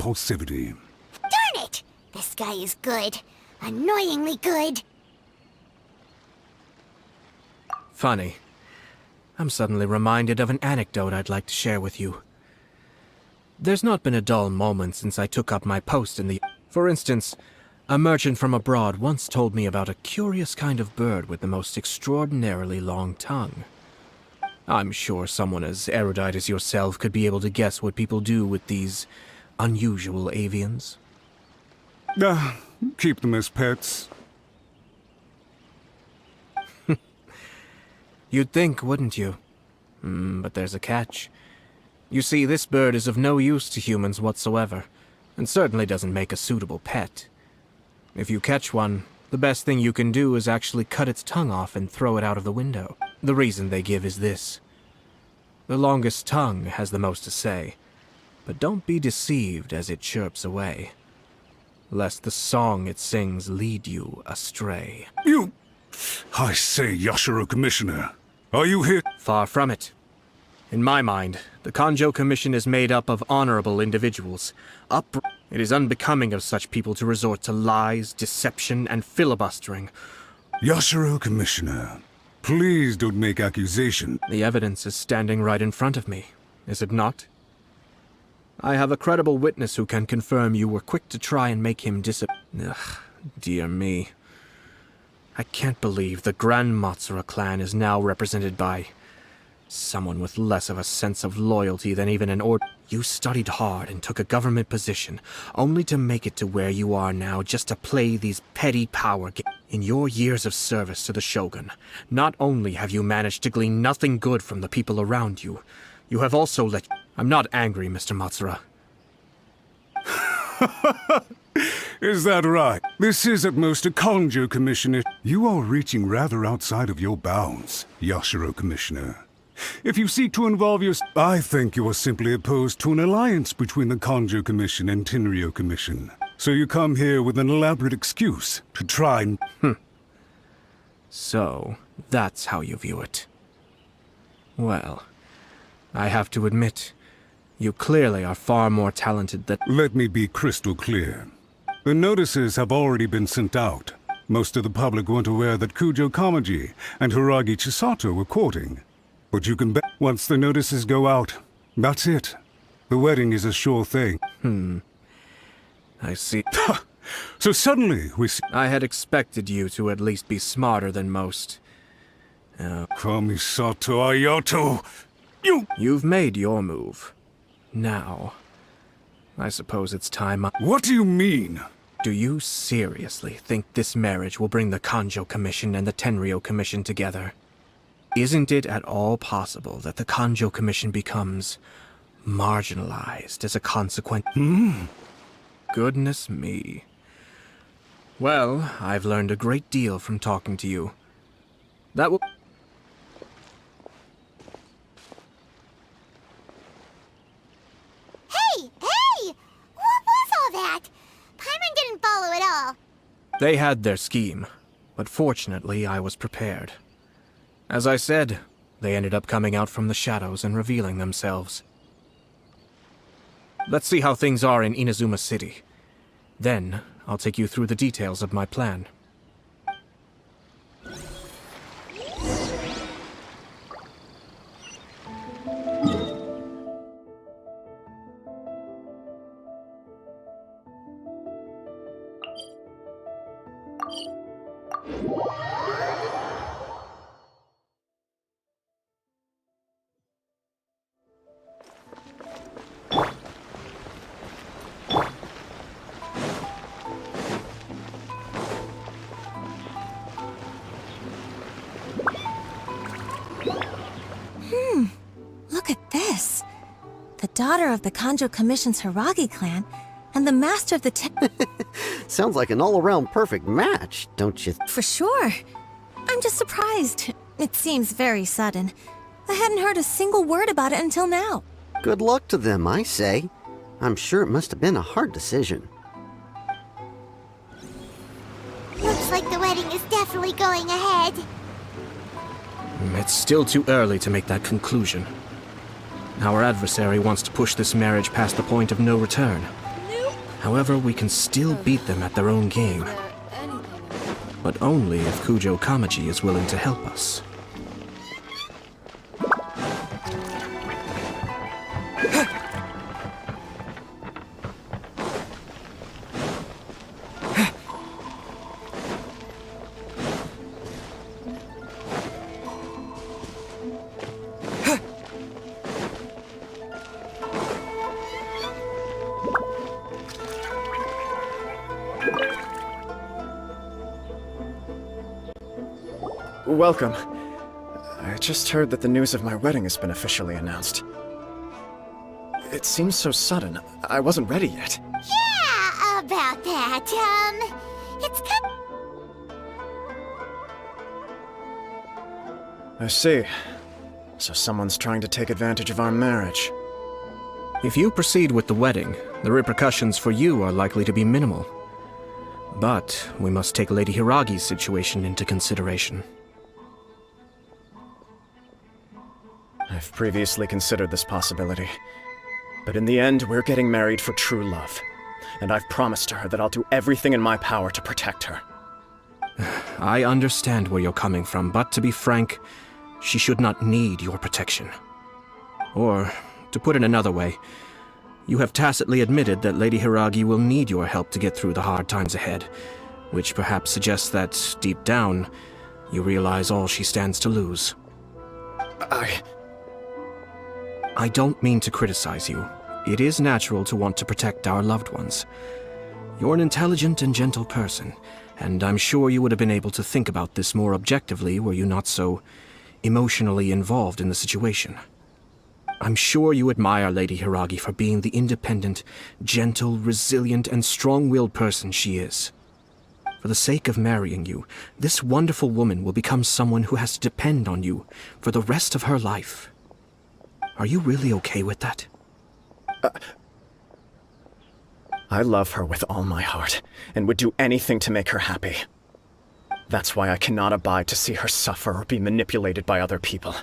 impulsivity. Darn it! This guy is good. Annoyingly good. Funny. I'm suddenly reminded of an anecdote I'd like to share with you. There's not been a dull moment since I took up my post in the... For instance, a merchant from abroad once told me about a curious kind of bird with the most extraordinarily long tongue. I'm sure someone as erudite as yourself could be able to guess what people do with these unusual avians. Keep them as pets. You'd think, wouldn't you? But there's a catch. You see, this bird is of no use to humans whatsoever, and certainly doesn't make a suitable pet. If you catch one, the best thing you can do is actually cut its tongue off and throw it out of the window. The reason they give is this. The longest tongue has the most to say, but don't be deceived as it chirps away, lest the song it sings lead you astray. I say, Yashiro Commissioner, are you here? Far from it. In my mind, the Kanjo Commission is made up of honorable individuals. It is unbecoming of such people to resort to lies, deception, and filibustering. Yashiro Commissioner, please don't make accusation. The evidence is standing right in front of me, is it not? I have a credible witness who can confirm you were quick to try and make him Ugh, dear me. I can't believe the Grand Matsura clan is now represented by someone with less of a sense of loyalty than even an You studied hard and took a government position, only to make it to where you are now just to play these petty power games. In your years of service to the Shogun, not only have you managed to glean nothing good from the people around you, you have also let... I'm not angry, Mr. Matsura. Is that right? This is at most a Kanjo Commissioner. You are reaching rather outside of your bounds, Yashiro Commissioner. If you seek to involve I think you are simply opposed to an alliance between the Kanjo Commission and Tenryo Commission. So you come here with an elaborate excuse to try and... So, that's how you view it. Well, I have to admit, you clearly are far more talented than... Let me be crystal clear. The notices have already been sent out. Most of the public weren't aware that Kujo Kamaji and Hiragi Chisato were courting. But you can bet once the notices go out, that's it. The wedding is a sure thing. I see. So suddenly we see... I had expected you to at least be smarter than most. Kamisato Ayato, You've made your move. Now, I suppose it's time What do you mean? Do you seriously think this marriage will bring the Kanjo Commission and the Tenryo Commission together? Isn't it at all possible that the Kanjo Commission becomes marginalized as a consequence? Goodness me. Well, I've learned a great deal from talking to you. That will... Hey! What was all that? Paimon didn't follow at all. They had their scheme, but fortunately I was prepared. As I said, they ended up coming out from the shadows and revealing themselves. Let's see how things are in Inazuma City. Then, I'll take you through the details of my plan. Look at this. The daughter of the Kanjo Commission's Hiragi clan and the master of the Sounds like an all-around perfect match, don't you? For sure. I'm just surprised. It seems very sudden. I hadn't heard a single word about it until now. Good luck to them, I say. I'm sure it must have been a hard decision. Looks like the wedding is definitely going ahead. It's still too early to make that conclusion. Our adversary wants to push this marriage past the point of no return. However, we can still beat them at their own game. But only if Kujo Kamaji is willing to help us. Welcome. I just heard that the news of my wedding has been officially announced. It seems so sudden. I wasn't ready yet. Yeah, about that. It's kind I see. So someone's trying to take advantage of our marriage. If you proceed with the wedding, the repercussions for you are likely to be minimal. But we must take Lady Hiragi's situation into consideration. I've previously considered this possibility. But in the end, we're getting married for true love. And I've promised her that I'll do everything in my power to protect her. I understand where you're coming from, but to be frank, she should not need your protection. Or, to put it another way, you have tacitly admitted that Lady Hiragi will need your help to get through the hard times ahead, which perhaps suggests that, deep down, you realize all she stands to lose. I don't mean to criticize you. It is natural to want to protect our loved ones. You're an intelligent and gentle person, and I'm sure you would have been able to think about this more objectively were you not so emotionally involved in the situation. I'm sure you admire Lady Hiragi for being the independent, gentle, resilient, and strong-willed person she is. For the sake of marrying you, this wonderful woman will become someone who has to depend on you for the rest of her life. Are you really okay with that? I love her with all my heart, and would do anything to make her happy. That's why I cannot abide to see her suffer or be manipulated by other people.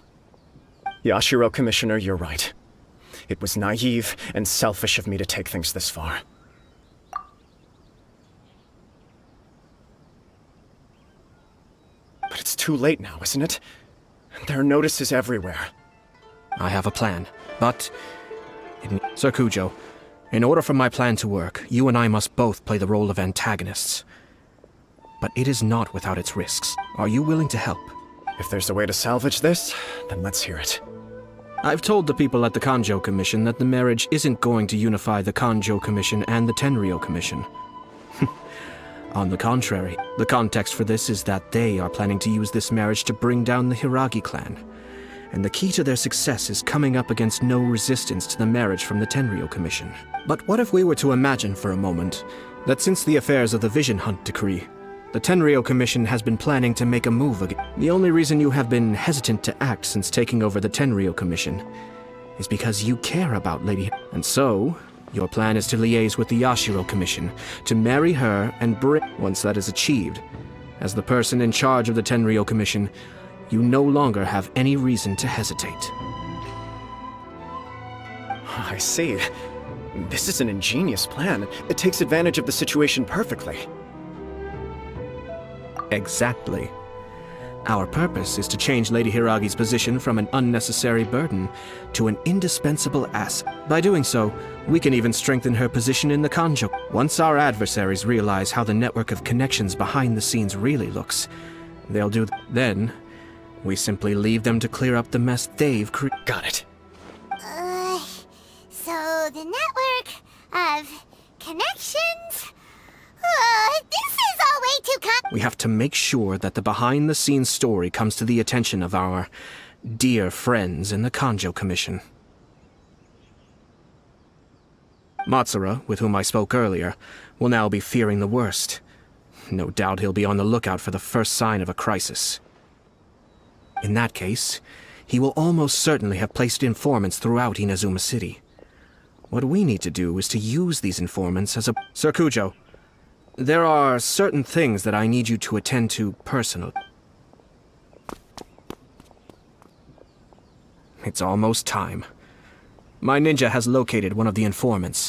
Yashiro, Commissioner, you're right. It was naive and selfish of me to take things this far. But it's too late now, isn't it? There are notices everywhere. I have a plan, but... Sir Kujo, in order for my plan to work, you and I must both play the role of antagonists. But it is not without its risks. Are you willing to help? If there's a way to salvage this, then let's hear it. I've told the people at the Kanjo Commission that the marriage isn't going to unify the Kanjo Commission and the Tenryou Commission. On the contrary, the context for this is that they are planning to use this marriage to bring down the Hiragi clan. And the key to their success is coming up against no resistance to the marriage from the Tenryou Commission. But what if we were to imagine for a moment that since the affairs of the Vision Hunt decree, the Tenryou Commission has been planning to make a move again. The only reason you have been hesitant to act since taking over the Tenryou Commission is because you care about Lady... And so, your plan is to liaise with the Yashiro Commission, to marry her and bring... Once that is achieved, as the person in charge of the Tenryou Commission, you no longer have any reason to hesitate. I see. This is an ingenious plan. It takes advantage of the situation perfectly. Exactly. Our purpose is to change Lady Hiragi's position from an unnecessary burden to an indispensable asset. By doing so, we can even strengthen her position in the Kanjo. Once our adversaries realize how the network of connections behind the scenes really looks, they'll do then we simply leave them to clear up the mess they've created. Got it. So the network of connections? This is all way too We have to make sure that the behind-the-scenes story comes to the attention of our dear friends in the Kanjo Commission. Matsura, with whom I spoke earlier, will now be fearing the worst. No doubt he'll be on the lookout for the first sign of a crisis. In that case, he will almost certainly have placed informants throughout Inazuma City. What we need to do is to use these informants as a... Sir Kujo, there are certain things that I need you to attend to personally. It's almost time. My ninja has located one of the informants.